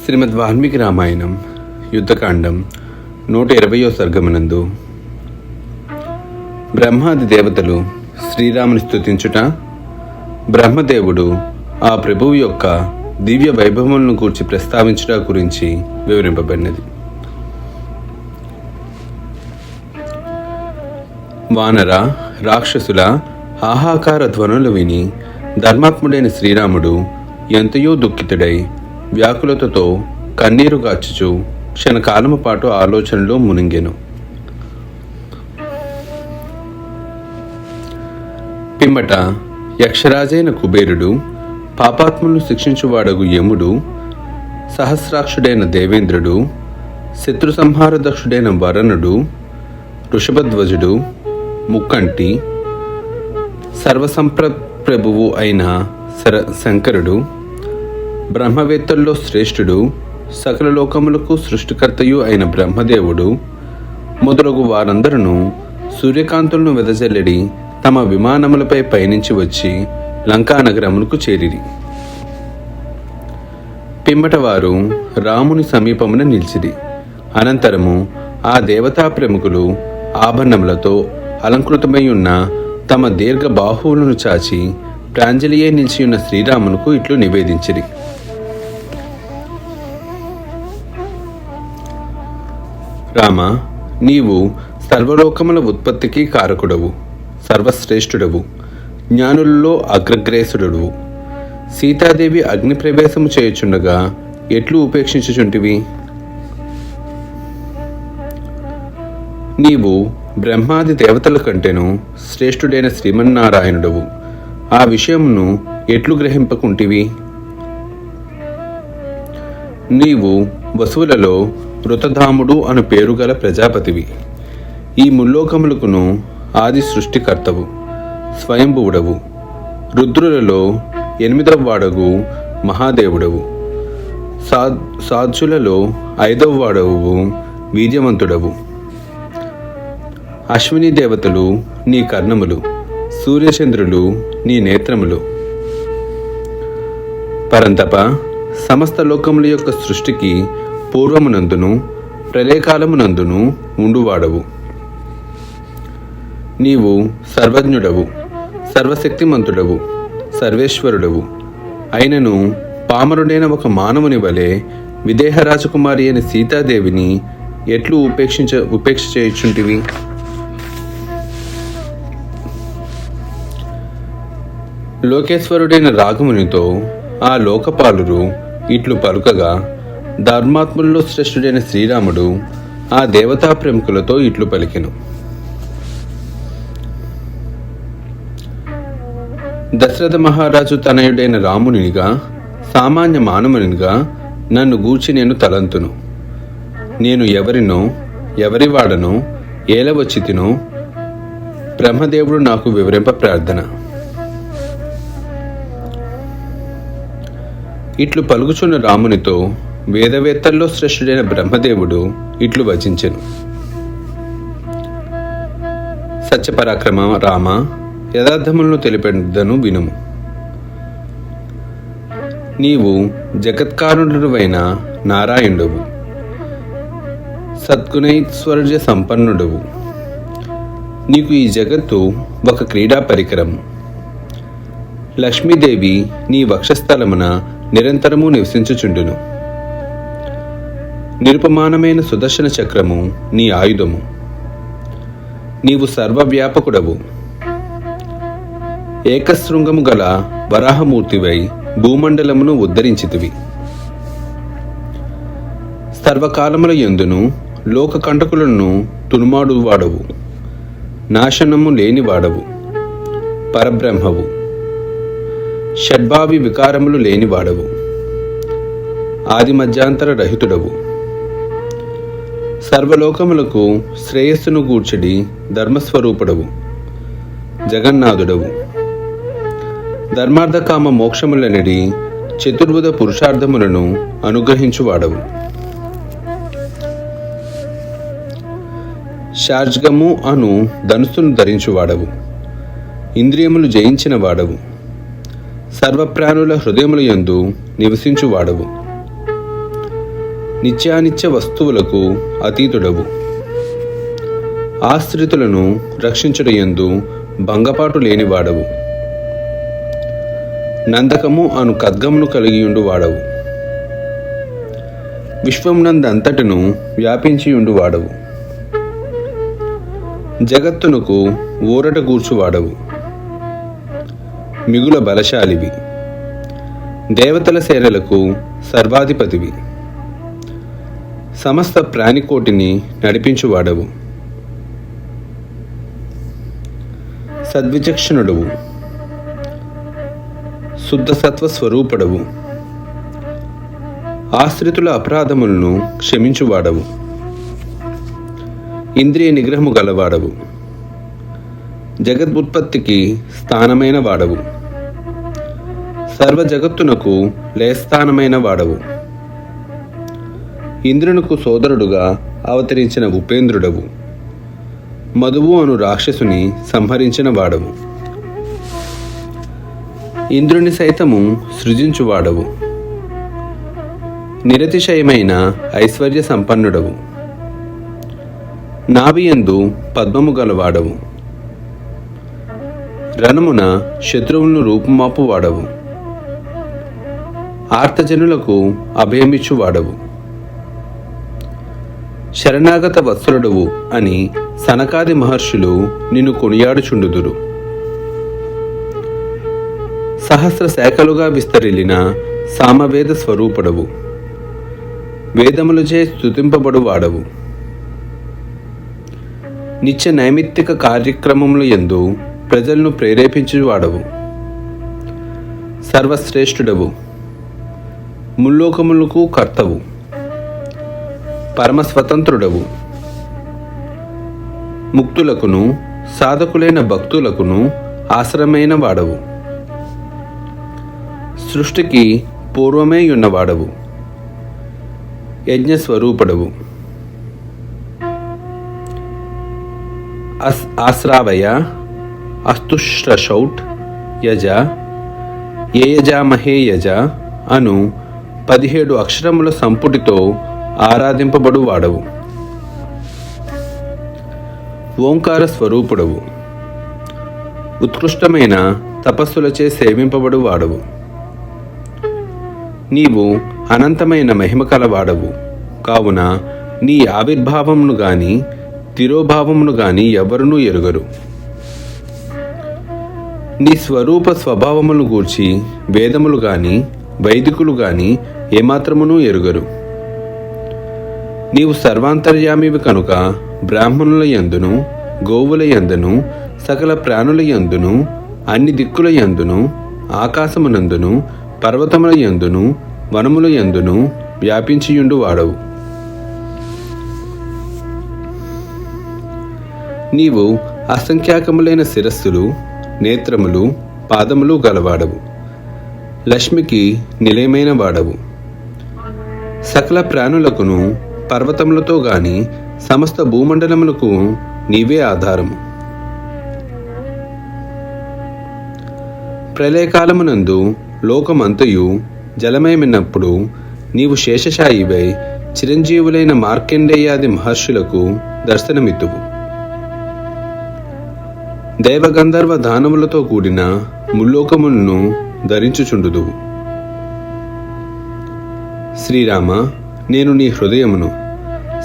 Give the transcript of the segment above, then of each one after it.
శ్రీమద్ వాల్మీకి రామాయణం యుద్ధకాండం 120వ సర్గమునందు బ్రహ్మాది దేవతలు శ్రీరాముని స్తుతించుట, బ్రహ్మదేవుడు ఆ ప్రభువు యొక్క దివ్య వైభవములను గూర్చి ప్రస్తావించుట గురించి వివరింపబడినది. వానర రాక్షసుల ఆహాకార ధ్వనులు విని ధర్మాత్ముడైన శ్రీరాముడు ఎంతయో దుఃఖితుడై వ్యాకులతతో కన్నీరు గార్చుచు క్షణకాలము పాటు ఆలోచనలో మునిగెను. పిమ్మట యక్షరాజైన కుబేరుడు, పాపాత్ములను శిక్షించువాడగు యముడు, సహస్రాక్షుడైన దేవేంద్రుడు, శత్రు సంహార దక్షుడైన వరణుడు, వృషభధ్వజుడు, ముక్కంటి, సర్వసంప్రభువు అయిన శంకరుడు, బ్రహ్మవేత్తల్లో శ్రేష్ఠుడు, సకల లోకములకు సృష్టికర్తయు అయిన బ్రహ్మదేవుడు మొదలగు వారందరూ సూర్యకాంతులను వెదజల్లడి తమ విమానములపై పయనించి వచ్చి లంకానగరమునకు చేరిరి. పిమ్మట వారు రాముని సమీపమున నిలిచిరి. అనంతరము ఆ దేవతా ప్రముఖులు ఆభరణములతో అలంకృతమై ఉన్న తమ దీర్ఘ బాహువులను చాచి ప్రాంజలియే నిలిచియున్న శ్రీరామునకు ఇట్లు నివేదించిరి. రామ, నీవు సర్వలోకముల ఉత్పత్తికి కారకుడవు, సర్వశ్రేష్ఠుడవు, జ్ఞానులలో అగ్రగ్రేసుడవు. సీతాదేవి అగ్ని ప్రవేశము చేయుచుండగా ఎట్లు ఉపేక్షించుచుంటివి? నీవు బ్రహ్మాది దేవతల కంటేను శ్రేష్ఠుడైన శ్రీమన్నారాయణుడవు. ఆ విషయమును ఎట్లు గ్రహింపకుంటివి? నీవు వసువులలో వృతధాముడు అను పేరుగల ప్రజాపతివి. ఈ ముల్లోకములకును ఆది సృష్టికర్తవు, స్వయంభువుడవు. రుద్రులలో 8వ వాడగు మహాదేవుడవు. సాధ్యులలో 5వ వాడవు వీర్యవంతుడవు. అశ్విని దేవతలు నీ కర్ణములు, సూర్యచంద్రులు నీ నేత్రములు. పరంతప, సమస్త లోకముల యొక్క సృష్టికి పూర్వమునందును ప్రళయకాలమునందును ఉండువాడవు. నీవు సర్వజ్ఞుడవు, సర్వశక్తిమంతుడవు, సర్వేశ్వరుడవు. అయినను పామరుడైన ఒక మానవుని వలె విదేహ రాజకుమారి అయిన సీతాదేవిని ఎట్లు ఉపేక్ష చేయుచుంటివి? లోకేశ్వరుడైన రాఘమునితో ఆ లోకపాలురు ఇట్లు పలుకగా, ధర్మాత్ముల్లో శ్రేష్ఠుడైన శ్రీరాముడు ఆ దేవతా ప్రముఖులతో ఇట్లు పలికెను. దశరథ మహారాజు తనయుడైన రామునిగా, సామాన్య మానవునిగా నన్ను గూర్చి నేను తలంతును. నేను ఎవరినో, ఎవరివాడనో, ఏలవచ్చితినో బ్రహ్మదేవుడు నాకు వివరింప ప్రార్థన. ఇట్లు పలుకుచున్న రామునితో వేదవేత్తల్లో శ్రేష్ఠుడైన బ్రహ్మదేవుడు ఇట్లు వచించెను. సత్యపరాక్రమ రామ, యథార్థములను తెలిపెదను వినుము. నీవు జగత్కారుడువైన నారాయణుడవు, సద్గుణైశ్వర్య సంపన్నుడవు. నీకు ఈ జగత్తు ఒక క్రీడా పరికరం. లక్ష్మీదేవి నీ వక్షస్థలమున నిరంతరము నివసించుచుండును. నిరుపమానమైన సుదర్శన చక్రము నీ ఆయుధము. నీవు సర్వవ్యాపకుడవు. ఏకశృంగము గల వరాహమూర్తివై భూమండలమును ఉద్ధరించితివి. సర్వకాలముల యందును లోక కంటకులను తునుమాడువాడవు. నాశనము లేనివాడవు, పరబ్రహ్మవు. షడ్భావి వికారములు లేనివాడవు, ఆది మధ్యాంతర రహితుడవు. సర్వలోకములకు శ్రేయస్సును గూర్చడి ధర్మస్వరూపుడవు, జగన్నాథుడవు. ధర్మార్థకామ మోక్షములనడి చతుర్విధ పురుషార్థములను అనుగ్రహించువాడవు. శార్జ్గము అను ధనుస్సును ధరించువాడవు. ఇంద్రియములు జయించిన వాడవు. సర్వప్రాణుల హృదయముల యందు నివసించువాడవు. నిత్యానిత్య వస్తువులకు అతీతుడవు. ఆశ్రితులను రక్షించుటయందు భంగపాటు లేనివాడవు. నందకము అను ఖడ్గమును కలిగియుండు వాడవు. విశ్వమునందంతటను వ్యాపించియుండు వాడవు. జగత్తునకు ఊరట గూర్చువాడవు. మిగుల బలశాలివి. దేవతల సేనలకు సర్వాధిపతివి. సమస్త ప్రాణికోటిని నడిపించువాడవు. సద్విచక్షణుడవు. శుద్ధ సత్వ స్వరూపుడవు. ఆశ్రితుల అపరాధములను క్షమించువాడవు. ఇంద్రియ నిగ్రహము గలవాడవు. జగదుత్పత్తికి స్థానమైన వాడవు. సర్వ జగత్తునకు లయస్థానమైన వాడవు. ఇంద్రునకు సోదరుడుగా అవతరించిన ఉపేంద్రుడవు. మధువు అను రాక్షసుని సంహరించిన వాడవు. ఇంద్రుని సైతము సృజించువాడవు. నిరతిశయమైన ఐశ్వర్య సంపన్నుడవు. నాభియందు పద్మము గలవాడవు. రణమున శత్రువులను రూపుమాపు వాడవు. ఆర్తజనులకు అభయమిచ్చువాడవు. శరణాగత వత్సలుడవు అని సనకాది మహర్షులు నిన్ను కొనియాడుచుండుదురు. సహస్ర శాఖలుగా విస్తరిల్లిన సామవేద స్వరూపుడవు. వేదములచే స్తుతింపబడు వాడవు. నిత్య నైమిత్తిక కార్యక్రమముల యందు ప్రజలను ప్రేరేపించువాడవు. సర్వశ్రేష్ఠుడవు. ముల్లోకములకు కర్తవు. పరమస్వతంత్రుడవు. ముక్తులకును సాధకులైన భక్తులకును ఆశ్రమైన వాడవు. సృష్టికి పూర్వమే ఉన్నవాడవు. యజ్ఞస్వరూపుడవు. ఆశ్రావయ అస్తుశ్రషౌట్ యజ యజామహే యజ అను 17 అక్షరముల సంపుటితో ఆరాధింపబడు వాడవు. ఓంకార స్వరూపుడవు. ఉత్కృష్టమైన తపస్సులచే సేవింపబడు వాడవు. నీవు అనంతమైన మహిమ కలవాడవు కావున నీ ఆవిర్భావమును గాని తిరోభావమును గాని ఎవరునూ ఎరుగరు. నీ స్వరూప స్వభావములను గూర్చి వేదములు గాని వైదికులు గాని ఏమాత్రమునూ ఎరుగరు. నీవు సర్వాంతర్యామివి కనుక బ్రాహ్మణుల యందును గోవుల యందును సకల ప్రాణుల యందును అన్ని దిక్కుల యందును ఆకాశమునందును పర్వతముల యందును వనముల యందును వ్యాపించియుండు వాడవు. నీవు అసంఖ్యాకములైన శిరస్సులు నేత్రములు పాదములు గలవాడవు. లక్ష్మికి నిలయమైన వాడవు. సకల ప్రాణులకును పర్వతములతో గాని సమస్త భూమండలములకు నీవే ఆధారము. ప్రళయకాలమునందు లోకమంతయు జలమయమైనప్పుడు నీవు శేషశాయివై చిరంజీవులైన మార్కండేయాది మహర్షులకు దర్శనమిత్తువు. దైవగంధర్వ దానములతో కూడిన ముల్లోకములను ధరించుచుండుదువు. శ్రీరామ, నేను నీ హృదయమును,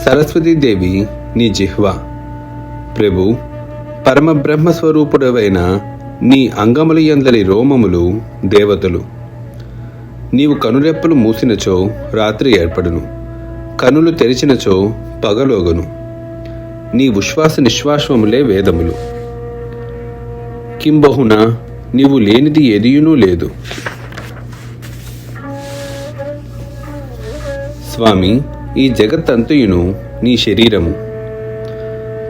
సరస్వతీదేవి నీ జిహ్వ. ప్రభు, పరమబ్రహ్మస్వరూపుడవైన నీ అంగముల యందలి రోమములు దేవతలు. నీవు కనురెప్పలు మూసినచో రాత్రి ఏర్పడును, కనులు తెరిచినచో పగలోగను. నీ ఉశ్వాస నిశ్వాసములే వేదములు. కింబహున నీవు లేనిది ఏదియునూ లేదు. స్వామి, ఈ జగత్తంతయును నీ శరీరము,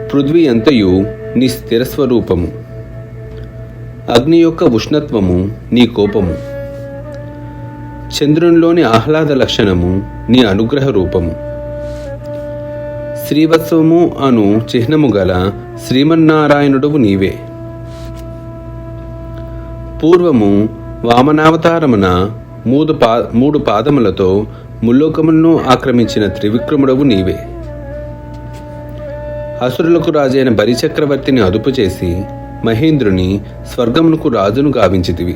పృథ్వీ అంతయు నీ స్థిరస్వరూపము. అగ్ని యొక్క ఉష్ణత్వము నీ కోపము, చంద్రునిలోని ఆహ్లాద లక్షణము నీ అనుగ్రహ రూపము. శ్రీవత్సవము అను చిహ్నము గల శ్రీమన్నారాయణుడవు నీవే. పూర్వము వామనావతారమున మూడు పాదములతో ముల్లోకములను ఆక్రమించిన త్రివిక్రముడవు నీవే. అసురులకు రాజైన బలిచక్రవర్తిని అదుపు చేసి మహేంద్రుని స్వర్గమునకు రాజును గావించితివి.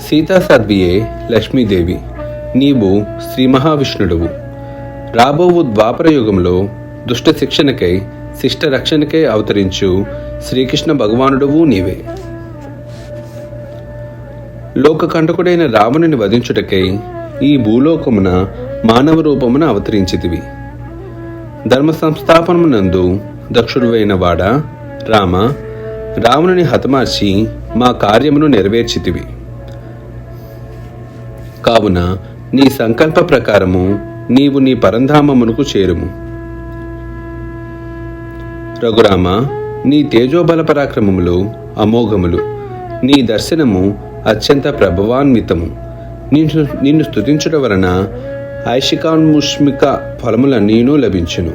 సీతాసాధ్వియే లక్ష్మీదేవి, నీవు శ్రీ మహావిష్ణుడువు. రాబోవు ద్వాపర యుగంలో దుష్ట శిక్షణకై శిష్ట రక్షణకై అవతరించు శ్రీకృష్ణ భగవానుడవు నీవే. లోకకంటకుడైన రావణుని వధించుటకై ఈ భూలోకమున మానవ రూపమున అవతరించితివి. ధర్మ సంస్థాపనమునందు దక్షుడువైన వాడా రామ, రావణుని హతమార్చి మా కార్యమును నెరవేర్చితివి. కావున నీ సంకల్ప ప్రకారము నీవు నీ పరంధామమునకు చేరుము. రఘురామ, నీ తేజోబల పరాక్రమములు అమోఘములు. నీ దర్శనము అత్యంత ప్రభావాన్వితము. నిన్ను స్తుతించుట వలన ఐషికాన్ముష్మిక ఫలములన్నీనూ లభించును.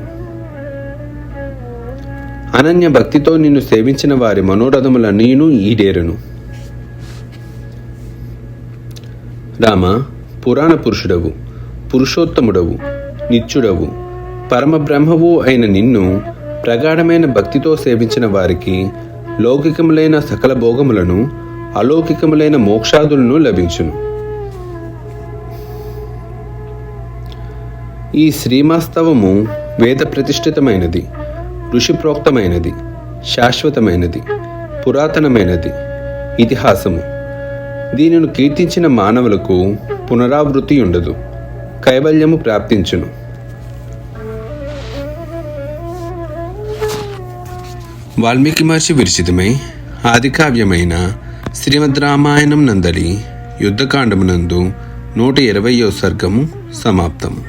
అనన్య భక్తితో నిన్ను సేవించిన వారి మనోరథములన్నీనూ ఈడేరును. రామ, పురాణ పురుషుడవు, పురుషోత్తముడవు, నిత్యుడవు, పరమబ్రహ్మవు అయిన నిన్ను ప్రగాఢమైన భక్తితో సేవించిన వారికి లౌకికములైన సకల భోగములను అలౌకికములైన మోక్షాదులను లభించును. ఈ శ్రీమాస్తవము వేద ప్రతిష్ఠితమైనది, ఋషిప్రోక్తమైనది, శాశ్వతమైనది, పురాతనమైనది ఇతిహాసము. దీనిని కీర్తించిన మానవులకు పునరావృత్తి ఉండదు, కైవల్యము ప్రాప్తించును. వాల్మీకి మహర్షి విరచితమై ఆదికావ్యమైన శ్రీమద్ రామాయణం నందలి యుద్ధకాండమునందు 120వ సర్గము సమాప్తము.